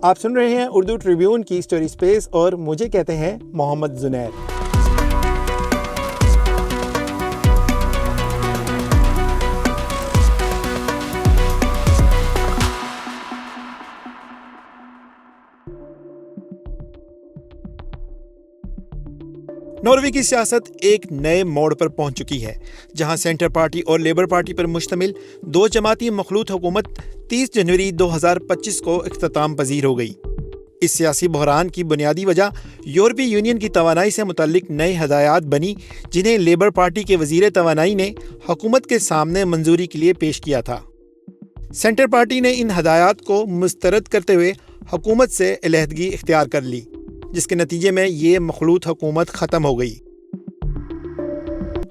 آپ سن رہے ہیں اردو ٹریبیون کی اسٹوری سپیس اور مجھے کہتے ہیں محمد زنیر۔ ناروے کی سیاست ایک نئے موڑ پر پہنچ چکی ہے، جہاں سینٹر پارٹی اور لیبر پارٹی پر مشتمل دو جماعتی مخلوط حکومت 30 جنوری 2025 کو اختتام پذیر ہو گئی۔ اس سیاسی بحران کی بنیادی وجہ یورپی یونین کی توانائی سے متعلق نئے ہدایات بنی، جنہیں لیبر پارٹی کے وزیر توانائی نے حکومت کے سامنے منظوری کے لیے پیش کیا تھا۔ سینٹر پارٹی نے ان ہدایات کو مسترد کرتے ہوئے حکومت سے علیحدگی اختیار کر لی، جس کے نتیجے میں یہ مخلوط حکومت ختم ہو گئی۔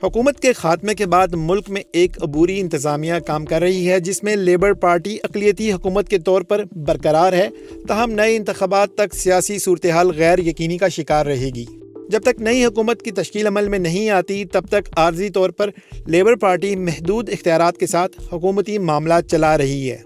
حکومت کے خاتمے کے بعد ملک میں ایک عبوری انتظامیہ کام کر رہی ہے، جس میں لیبر پارٹی اقلیتی حکومت کے طور پر برقرار ہے، تاہم نئے انتخابات تک سیاسی صورتحال غیر یقینی کا شکار رہے گی۔ جب تک نئی حکومت کی تشکیل عمل میں نہیں آتی، تب تک عارضی طور پر لیبر پارٹی محدود اختیارات کے ساتھ حکومتی معاملات چلا رہی ہے۔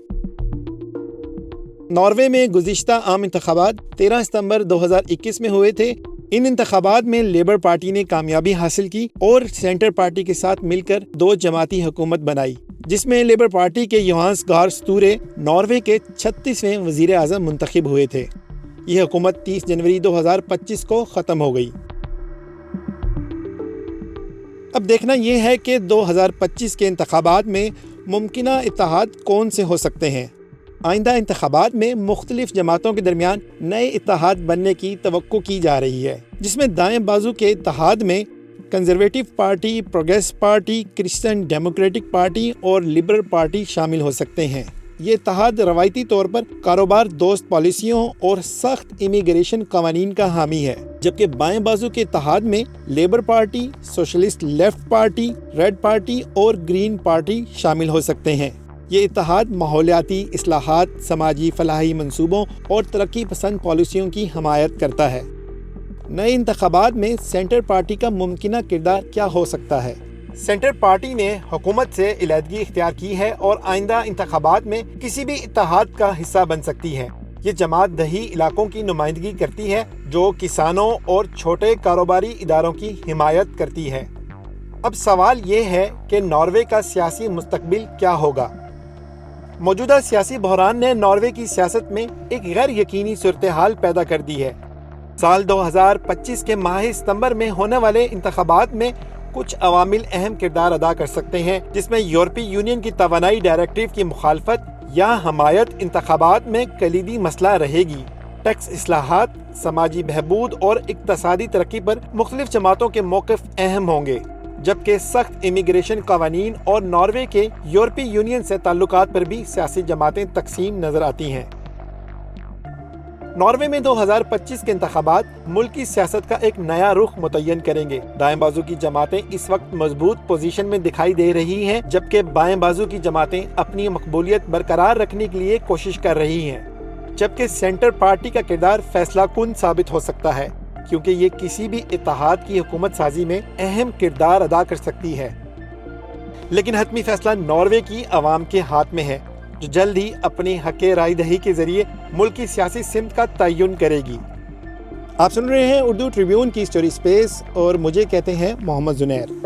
ناروے میں گزشتہ عام انتخابات 13 ستمبر 2021 میں ہوئے تھے۔ ان انتخابات میں لیبر پارٹی نے کامیابی حاصل کی اور سینٹر پارٹی کے ساتھ مل کر دو جماعتی حکومت بنائی، جس میں لیبر پارٹی کے یوہانس گار سٹورے ناروے کے 36ویں وزیر اعظم منتخب ہوئے تھے۔ یہ حکومت 30 جنوری 2025 کو ختم ہو گئی۔ اب دیکھنا یہ ہے کہ 2025 کے انتخابات میں ممکنہ اتحاد کون سے ہو سکتے ہیں۔ آئندہ انتخابات میں مختلف جماعتوں کے درمیان نئے اتحاد بننے کی توقع کی جا رہی ہے، جس میں دائیں بازو کے اتحاد میں conservative party, progress party, Christian democratic party اور لبرل پارٹی شامل ہو سکتے ہیں۔ یہ اتحاد روایتی طور پر کاروبار دوست پالیسیوں اور سخت امیگریشن قوانین کا حامی ہے، جبکہ بائیں بازو کے اتحاد میں Labour Party, Socialist Left Party, Red Party اور گرین پارٹی شامل ہو سکتے ہیں۔ یہ اتحاد ماحولیاتی اصلاحات، سماجی فلاحی منصوبوں اور ترقی پسند پالیسیوں کی حمایت کرتا ہے۔ نئے انتخابات میں سینٹر پارٹی کا ممکنہ کردار کیا ہو سکتا ہے؟ سینٹر پارٹی نے حکومت سے علیحدگی اختیار کی ہے اور آئندہ انتخابات میں کسی بھی اتحاد کا حصہ بن سکتی ہے۔ یہ جماعت دیہی علاقوں کی نمائندگی کرتی ہے، جو کسانوں اور چھوٹے کاروباری اداروں کی حمایت کرتی ہے۔ اب سوال یہ ہے کہ ناروے کا سیاسی مستقبل کیا ہوگا؟ موجودہ سیاسی بحران نے ناروے کی سیاست میں ایک غیر یقینی صورتحال پیدا کر دی ہے۔ سال 2025 کے ماہ ستمبر میں ہونے والے انتخابات میں کچھ عوامل اہم کردار ادا کر سکتے ہیں، جس میں یورپی یونین کی توانائی ڈائریکٹیو کی مخالفت یا حمایت انتخابات میں کلیدی مسئلہ رہے گی۔ ٹیکس اصلاحات، سماجی بہبود اور اقتصادی ترقی پر مختلف جماعتوں کے موقف اہم ہوں گے، جبکہ سخت امیگریشن قوانین اور ناروے کے یورپی یونین سے تعلقات پر بھی سیاسی جماعتیں تقسیم نظر آتی ہیں۔ ناروے میں 2025 کے انتخابات ملک کی سیاست کا ایک نیا رخ متعین کریں گے۔ دائیں بازو کی جماعتیں اس وقت مضبوط پوزیشن میں دکھائی دے رہی ہیں، جبکہ بائیں بازو کی جماعتیں اپنی مقبولیت برقرار رکھنے کے لیے کوشش کر رہی ہیں، جبکہ سینٹر پارٹی کا کردار فیصلہ کن ثابت ہو سکتا ہے، کیونکہ یہ کسی بھی اتحاد کی حکومت سازی میں اہم کردار ادا کر سکتی ہے۔ لیکن حتمی فیصلہ ناروے کی عوام کے ہاتھ میں ہے، جو جلد ہی اپنی حق رائے دہی کے ذریعے ملک کی سیاسی سمت کا تعین کرے گی۔ آپ سن رہے ہیں اردو ٹریبیون کی اسٹوری سپیس اور مجھے کہتے ہیں محمد زنیر۔